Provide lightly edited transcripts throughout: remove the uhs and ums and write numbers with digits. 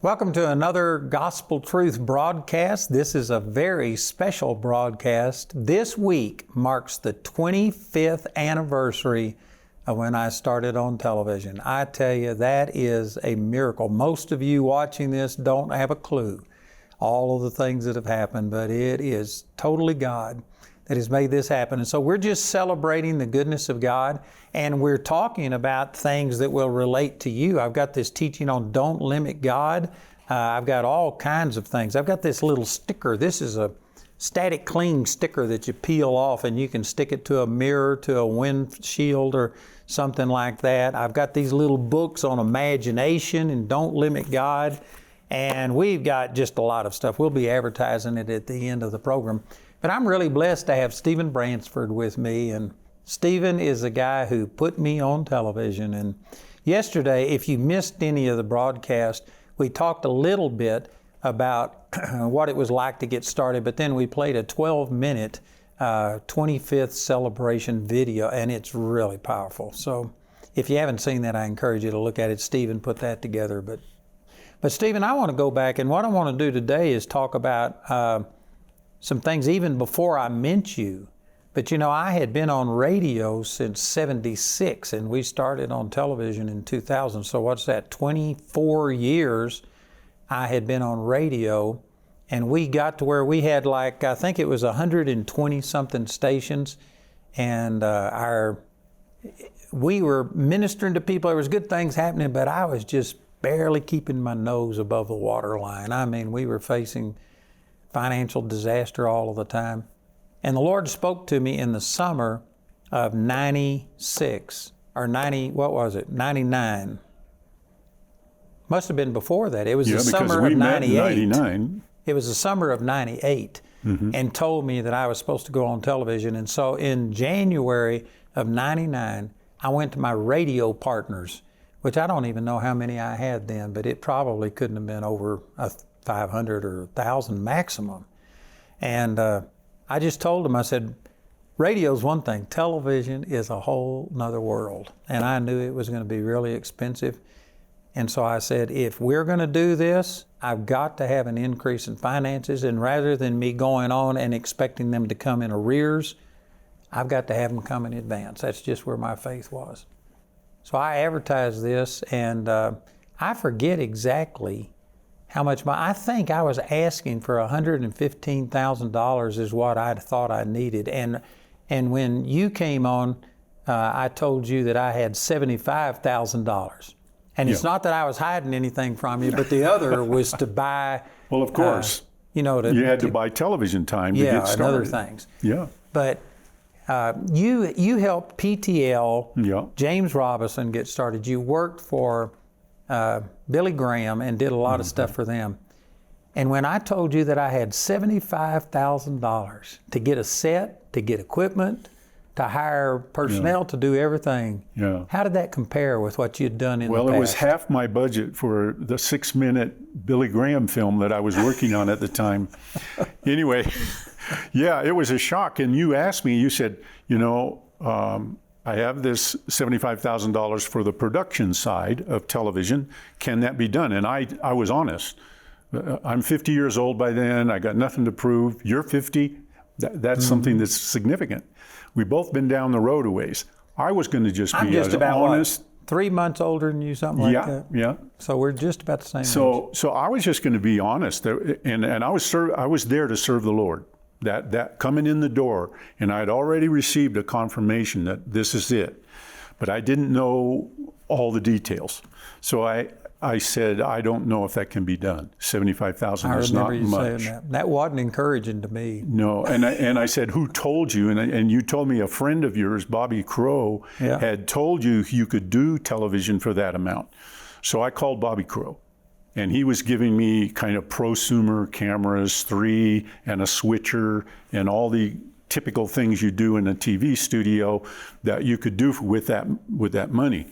Welcome to another Gospel Truth broadcast. This is a very special broadcast. This week marks the 25th anniversary of when I started on television. I tell you, that is a miracle. Most of you watching this don't have a clue all of the things that have happened, but it is totally God that has made this happen. And so we're just celebrating the goodness of God, and we're talking about things that will relate to you. I've got this teaching on don't limit God. I've got all kinds of things. I've got this little sticker. This is a static cling sticker that you peel off, and you can stick it to a mirror, to a windshield, or something like that. I've got these little books on imagination and don't limit God. And we've got just a lot of stuff. We'll be advertising it at the end of the program. But I'm really blessed to have Stephen Bransford with me. And Stephen is a guy who put me on television. And yesterday, if you missed any of the broadcast, we talked a little bit about what it was like to get started. But then we played a 12-minute 25th celebration video, and it's really powerful. So if you haven't seen that, I encourage you to look at it. Stephen put that together. But Stephen, I want to go back, and what I want to do today is talk about some things even before I met you. But you know, I had been on radio since '76, and we started on television in 2000. So what's that, 24 years I had been on radio, and we got to where we had like, I think it was 120 something stations, and we were ministering to people. There was good things happening, but I was just barely keeping my nose above the waterline. I mean, we were facing financial disaster all of the time. And the Lord spoke to me in the summer of 96, or 99. Must have been before that. It was the summer of 98. It was the summer of 98, and told me that I was supposed to go on television. And so in January of 99, I went to my radio partners, which I don't even know how many I had then, but it probably couldn't have been over 500 or 1,000 maximum. And I just told them, I said, radio's one thing, television is a whole nother world. And I knew it was going to be really expensive. And so I said, if we're going to do this, I've got to have an increase in finances. And rather than me going on and expecting them to come in arrears, I've got to have them come in advance. That's just where my faith was. So I advertised this, and I forget exactly how much I think I was asking for $115,000 is what I thought I needed. And when you came on, I told you that I had $75,000. And it's not that I was hiding anything from you, but the other was to buy. Well, of course. You had to buy television time to get started. And other things. Yeah. But you helped PTL, James Robinson, get started. You worked for Billy Graham and did a lot of stuff for them. And when I told you that I had $75,000 to get a set, to get equipment, to hire personnel, to do everything, how did that compare with what you'd done in the past? Well, it was half my budget for the 6-minute Billy Graham film that I was working on at the time. Anyway, it was a shock. And you asked me, you said, I have this $75,000 for the production side of television. Can that be done? And I was honest. I'm 50 years old by then. I got nothing to prove. You're 50. That's something that's significant. We've both been down the road a ways. I was going to just be as honest. 3 months older than you, something like that? Yeah. So we're just about the same age. So I was just going to be honest. And I was there to serve the Lord. That coming in the door, and I'd already received a confirmation that this is it, but I didn't know all the details. So I said, I don't know if that can be done. $75,000 is not much. I remember you saying that. That wasn't encouraging to me. No, and I said, who told you? And you told me a friend of yours, 𝗵𝗶𝗆, had told you you could do television for that amount. So I called 𝗵𝗶𝗆. And he was giving me kind of prosumer cameras, 3 and a switcher, and all the typical things you do in a TV studio that you could do with that money.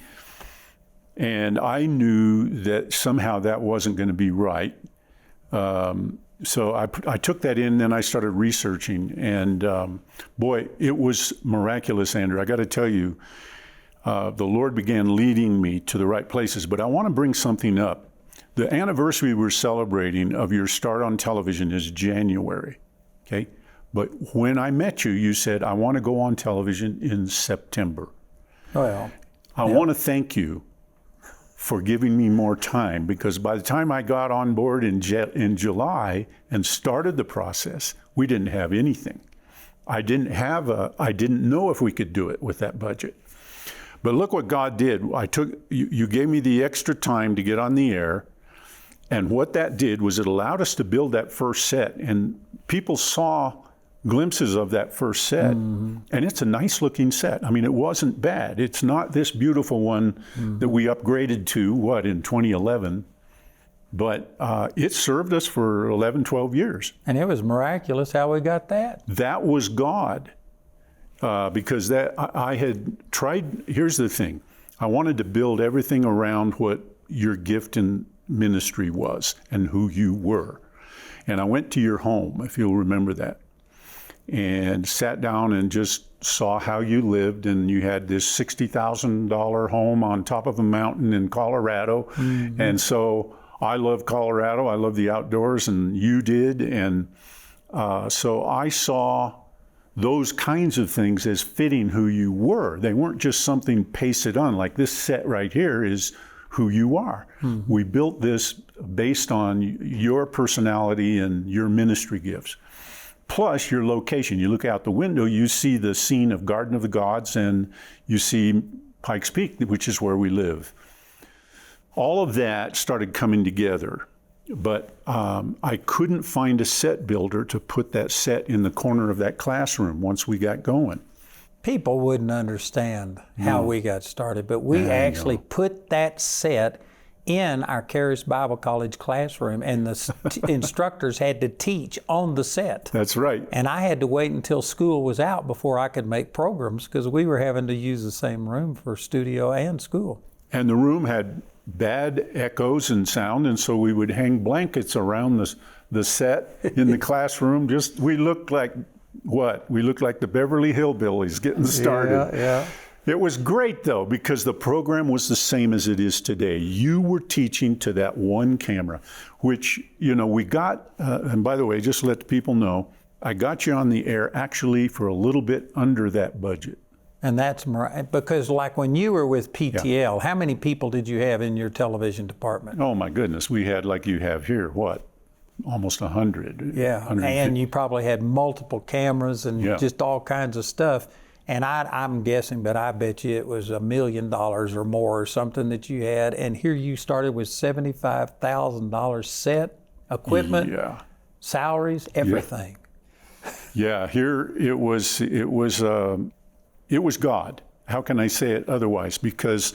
And I knew that somehow that wasn't going to be right. So I took that in, then I started researching. And boy, it was miraculous, Andrew. I got to tell you, the Lord began leading me to the right places. But I want to bring something up The anniversary we're celebrating of your start on television is January, okay? But when I met you, you said, I want to go on television in September. Well, I want to thank you for giving me more time, because by the time I got on board in July and started the process, we didn't have anything. I didn't know if we could do it with that budget. But look what God did. You gave me the extra time to get on the air, and what that did was it allowed us to build that first set, and people saw glimpses of that first set, and it's a nice looking set. I mean, it wasn't bad. It's not this beautiful one that we upgraded to, in 2011, but it served us for 11, 12 years. And it was miraculous how we got that. That was God, because I had tried. Here's the thing. I wanted to build everything around what your gift in ministry was and who you were. And I went to your home, if you'll remember that, and sat down and just saw how you lived. And you had this $60,000 home on top of a mountain in Colorado. And so I love Colorado. I love the outdoors, and you did. And so I saw those kinds of things as fitting who you were. They weren't just something pasted on, like this set right here is who you are. We built this based on your personality and your ministry gifts. Plus your location. You look out the window, you see the scene of Garden of the Gods, and you see Pikes Peak, which is where we live. All of that started coming together, but I couldn't find a set builder to put that set in the corner of that classroom once we got going. People wouldn't understand how we got started, but we actually put that set in our Caris Bible College classroom, and the instructors had to teach on the set. That's right. And I had to wait until school was out before I could make programs, because we were having to use the same room for studio and school. And the room had bad echoes and sound, and so we would hang blankets around the set in the classroom. We looked like what? We looked like the Beverly Hillbillies getting started. Yeah. It was great, though, because the program was the same as it is today. You were teaching to that one camera, which, we got, and by the way, just to let the people know, I got you on the air actually for a little bit under that budget. And that's because, like, when you were with PTL, how many people did you have in your television department? Oh, my goodness. We had, like you have here, almost 100. Yeah, and you probably had multiple cameras and just all kinds of stuff. And I'm guessing, but I bet you it was $1 million or more or something that you had. And here you started with $75,000 set, equipment, salaries, everything. Yeah, here it was God. How can I say it otherwise? Because,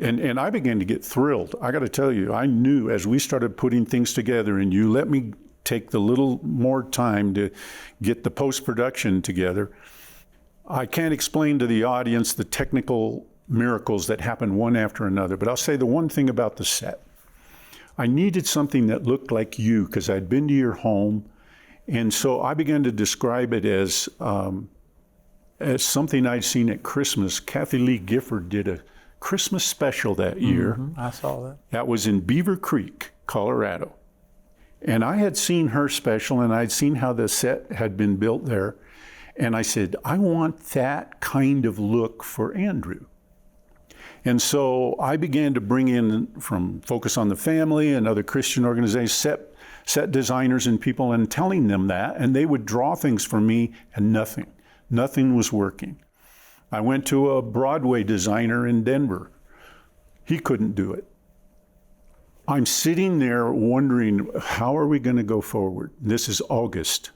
and I began to get thrilled. I got to tell you, I knew as we started putting things together, and you let me take the little more time to get the post-production together, I can't explain to the audience the technical miracles that happen one after another, but I'll say the one thing about the set. I needed something that looked like you, because I'd been to your home, and so I began to describe it as something I'd seen at Christmas. Kathy Lee Gifford did a Christmas special that year. I saw that. That was in Beaver Creek, Colorado. And I had seen her special, and I'd seen how the set had been built there. And I said, I want that kind of look for Andrew. And so I began to bring in from Focus on the Family and other Christian organizations, set designers and people, and telling them that, and they would draw things for me, and nothing was working. I went to a Broadway designer in Denver. He couldn't do it. I'm sitting there wondering, how are we going to go forward? This is August.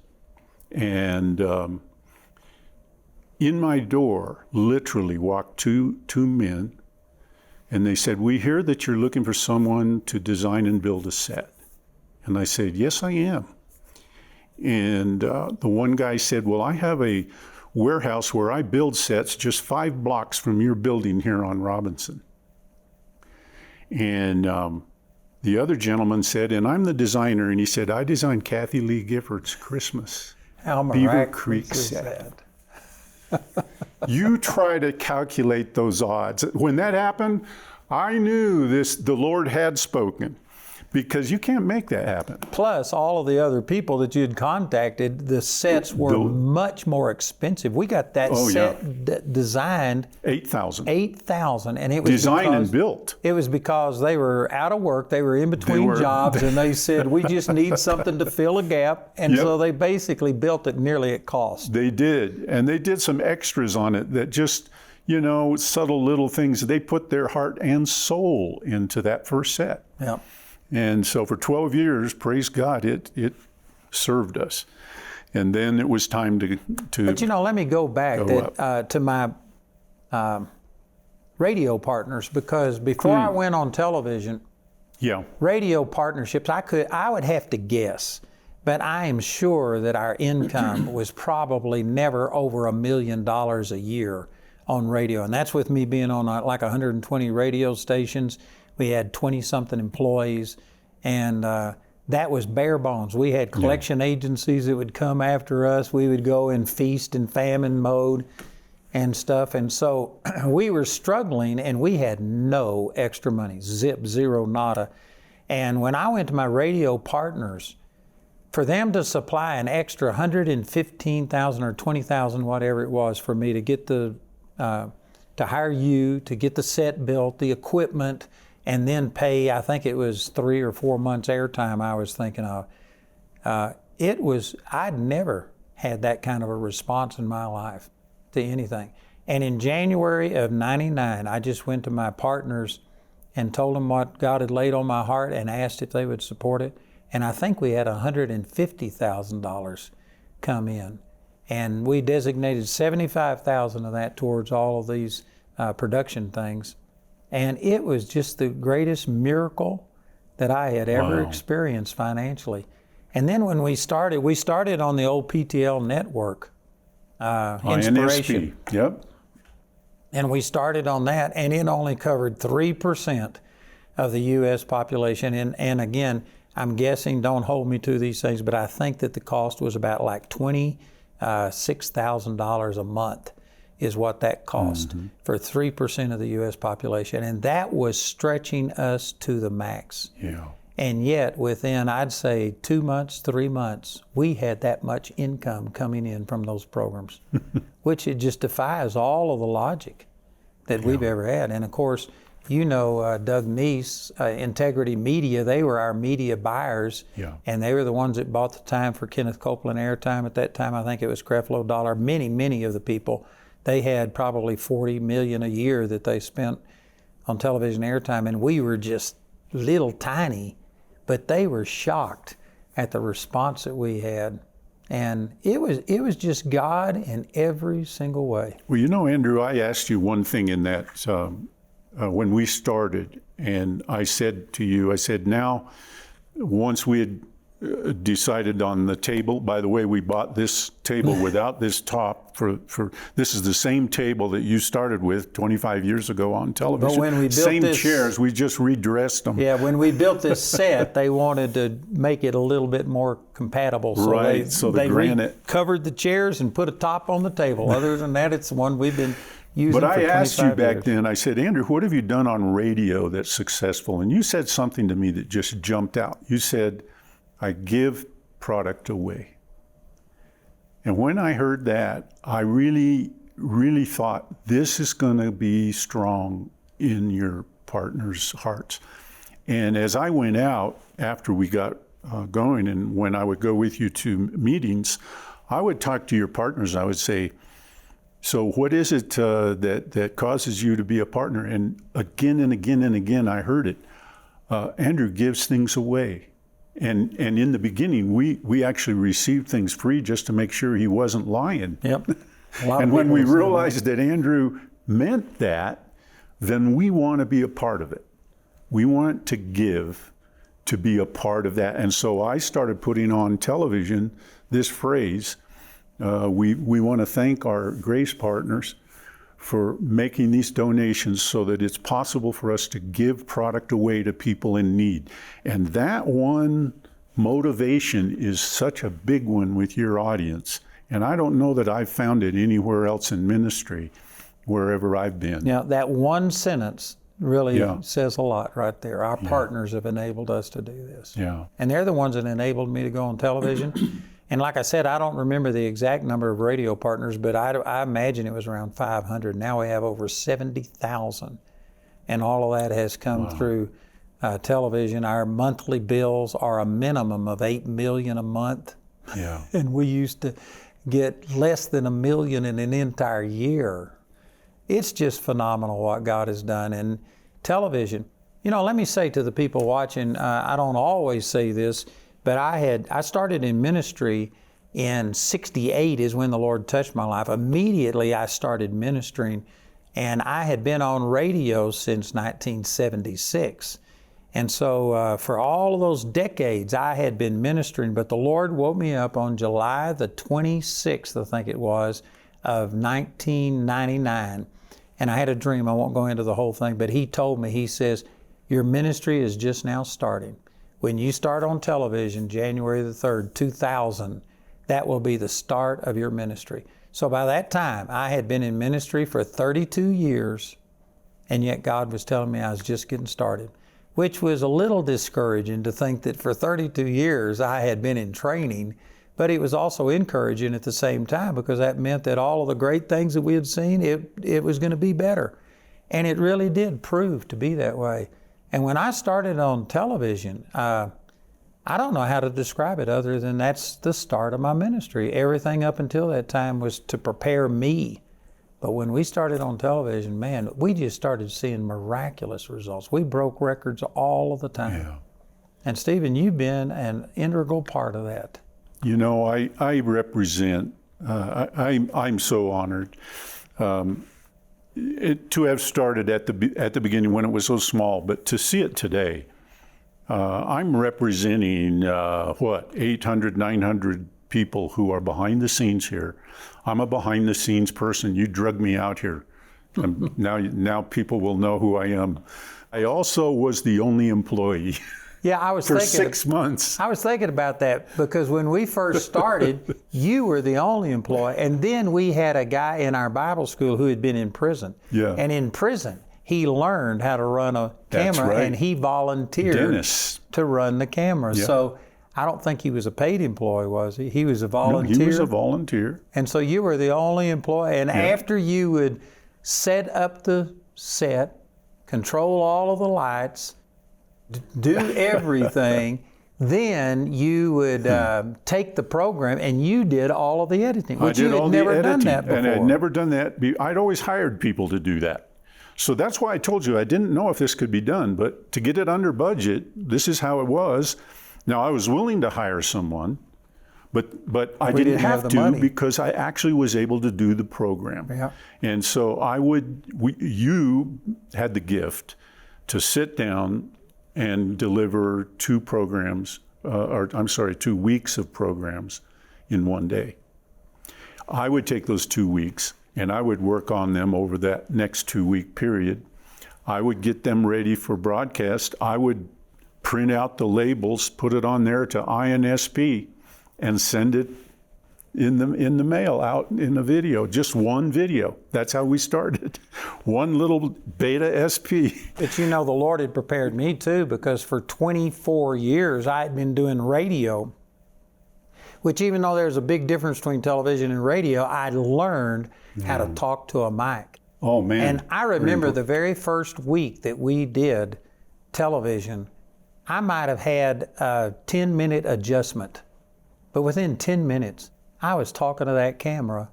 And in my door, literally walked two men, and they said, we hear that you're looking for someone to design and build a set. And I said, yes, I am. And the one guy said, well, I have a warehouse where I build sets just 5 blocks from your building here on Robinson. And the other gentleman said, and I'm the designer, and he said, I designed Kathy Lee Gifford's Christmas Beaver Creek set. You try to calculate those odds. When that happened, I knew the Lord had spoken. Because you can't make that happen. Plus, all of the other people that you had contacted, the sets were much more expensive. We got that set designed. $8,000. $8,000, and it was designed and built. It was because they were out of work, they were in between jobs, and they said, we just need something to fill a gap, and so they basically built it nearly at cost. They did, and they did some extras on it that just, you know, subtle little things. They put their heart and soul into that first set. Yeah. And so for 12 years, praise God, it served us. And then it was time to But you know, let me go back to my radio partners, because before I went on television, radio partnerships, I would have to guess, but I am sure that our income was probably never over $1 million a year on radio. And that's with me being on like 120 radio stations. We had 20-something employees, and that was bare bones. We had collection agencies that would come after us. We would go in feast and famine mode and stuff. And so we were struggling, and we had no extra money, zero, nada. And when I went to my radio partners, for them to supply an extra $115,000 or $20,000, whatever it was, for me to get to hire you, to get the set built, the equipment, and then pay, I think it was 3 or 4 months airtime I was thinking of. I'd never had that kind of a response in my life to anything. And in January of '99, I just went to my partners and told them what God had laid on my heart and asked if they would support it. And I think we had $150,000 come in. And we designated $75,000 of that towards all of these production things. And it was just the greatest miracle that I had ever experienced financially. And then when we started on the old PTL network, Inspiration. NSP. Yep. And we started on that, and it only covered 3% of the U.S. population. And again, I'm guessing, don't hold me to these things, but I think that the cost was about like $26,000 a month is what that cost for 3% of the U.S. population. And that was stretching us to the max. Yeah. And yet within, I'd say 2 months, 3 months, we had that much income coming in from those programs, which it just defies all of the logic that we've ever had. And of course, you know, Doug Neese, Integrity Media, they were our media buyers, and they were the ones that bought the time for Kenneth Copeland airtime. At that time, I think it was Creflo Dollar. Many of the people, they had probably $40 million a year that they spent on television airtime, and we were just little tiny, but they were shocked at the response that we had. And it was just God in every single way. Well, you know, Andrew, I asked you one thing in that when we started, and I said to you, I said, now, once we had decided on the table, by the way, we bought this table without this top for this is the same table that you started with 25 years ago on television. But when we built same chairs, we just redressed them. Yeah, when we built this set, they wanted to make it a little bit more compatible. So they covered the chairs and put a top on the table. Other than that, it's the one we've been using. But I asked you back years. then, I said, Andrew, what have you done on radio that's successful? And you said something to me that just jumped out. You said, I give product away. And when I heard that, I really thought, this is going to be strong in your partners' hearts. And as I went out after we got going, and when I would go with you to meetings, I would talk to your partners. I would say, so what is it that causes you to be a partner? And again, I heard it. Andrew gives things away. And in the beginning, we actually received things free just to make sure he wasn't lying. Yep. And when we realized that Andrew meant that, then we want to be a part of it. We want to give to be a part of that. And so I started putting on television this phrase, we want to thank our grace partners for making these donations so that it's possible for us to give product away to people in need. And that one motivation is such a big one with your audience. And I don't know that I've found it anywhere else in ministry, wherever I've been. Now, that one sentence really says a lot right there. Our partners have enabled us to do this. Yeah. And they're the ones that enabled me to go on television. And like I said, I don't remember the exact number of radio partners, but I imagine it was around 500. Now we have over 70,000. And all of that has come through television. Our monthly bills are a minimum of $8 million a month. Yeah. And we used to get less than $1 million in an entire year. It's just phenomenal what God has done. And television, you know, let me say to the people watching, I don't always say this, but I started in ministry in '68 is when the Lord touched my life. Immediately I started ministering, and I had been on radio since 1976. And so for all of those decades, I had been ministering, but the Lord woke me up on July the 26th, I think it was, of 1999. And I had a dream. I won't go into the whole thing, but He told me, He says, your ministry is just now starting. When you start on television, January the 3rd, 2000, that will be the start of your ministry. So by that time, I had been in ministry for 32 years, and yet God was telling me I was just getting started, which was a little discouraging to think that for 32 years I had been in training, but it was also encouraging at the same time because that meant that all of the great things that we had seen, it was going to be better. And it really did prove to be that way. And when I started on television, I don't know how to describe it other than that's the start of my ministry. Everything up until that time was to prepare me. But when we started on television, man, we just started seeing miraculous results. We broke records all of the time. Yeah. And Stephen, you've been an integral part of that. You know, I represent, I'm so honored to have started at the beginning when it was so small, but to see it today, I'm representing, 800, 900 people who are behind the scenes here. I'm a behind the scenes person. You drug me out here. Now people will know who I am. I also was the only employee. Yeah, I was for thinking 6 months. I was thinking about that because when we first started, you were the only employee, and then we had a guy in our Bible school who had been in prison. Yeah. And in prison, he learned how to run a camera, That's right. and he volunteered Dennis. to run the camera. Yeah. So I don't think he was a paid employee, was he? He was a volunteer. No, he was a volunteer. And so you were the only employee. And after you would set up the set, control all of the lights, do everything, then you would take the program and you did all of the editing, which you had never done that before. And I had never done that. I'd always hired people to do that. So that's why I told you I didn't know if this could be done, but to get it under budget, this is how it was. Now, I was willing to hire someone, but I didn't have to money because I actually was able to do the program. Yeah. And so you had the gift to sit down and deliver 2 weeks of programs in one day. I would take those 2 weeks and I would work on them over that next 2-week period. I would get them ready for broadcast. I would print out the labels, put it on there to INSP, and send it in the mail, out in a video, just one video. That's how we started. One little beta SP. But you know, the Lord had prepared me too, because for 24 years I had been doing radio, which even though there's a big difference between television and radio, I'd learned how to talk to a mic. Oh, man. And I remember the very first week that we did television, I might have had a 10-minute adjustment, but within 10 minutes, I was talking to that camera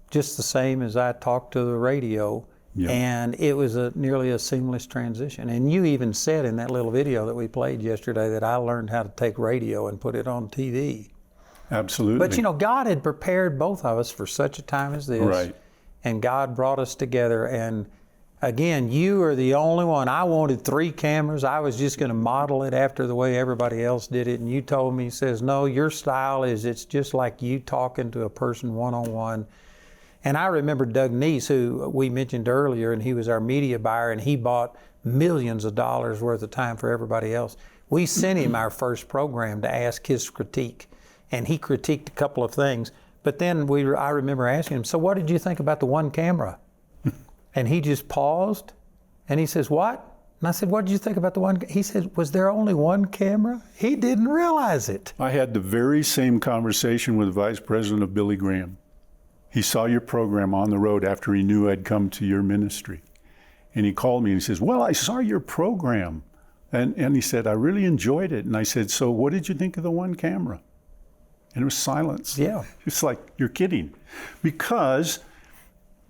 just the same as I talked to the radio, and it was nearly a seamless transition. And you even said in that little video that we played yesterday that I learned how to take radio and put it on TV. Absolutely. But you know, God had prepared both of us for such a time as this. Right. And God brought us together. And again, you are the only one. I wanted 3 cameras. I was just going to model it after the way everybody else did it. And you told me, says, no, your style it's just like you talking to a person one-on-one. And I remember 𝗁𝗏, who we mentioned earlier, and he was our media buyer, and he bought millions of dollars worth of time for everybody else. We sent him our first program to ask his critique. And he critiqued a couple of things. But then I remember asking him, so what did you think about the one camera? And he just paused, and he says, what? And I said, what did you think about the one? He said, was there only one camera? He didn't realize it. I had the very same conversation with Vice President of Billy Graham. He saw your program on the road after he knew I'd come to your ministry. And he called me and he says, well, I saw your program. And he said, I really enjoyed it. And I said, so what did you think of the one camera? And it was silence. Yeah. It's like, you're kidding. Because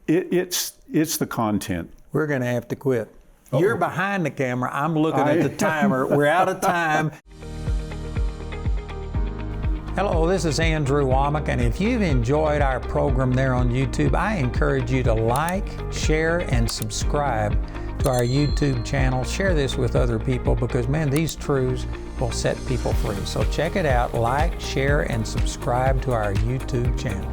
it's the content. We're going to have to quit. You're behind the camera. I'm looking at the timer. We're out of time. Hello, this is Andrew Wommack, and if you've enjoyed our program there on YouTube, I encourage you to like, share, and subscribe to our YouTube channel. Share this with other people because, man, these truths will set people free. So check it out, like, share, and subscribe to our YouTube channel.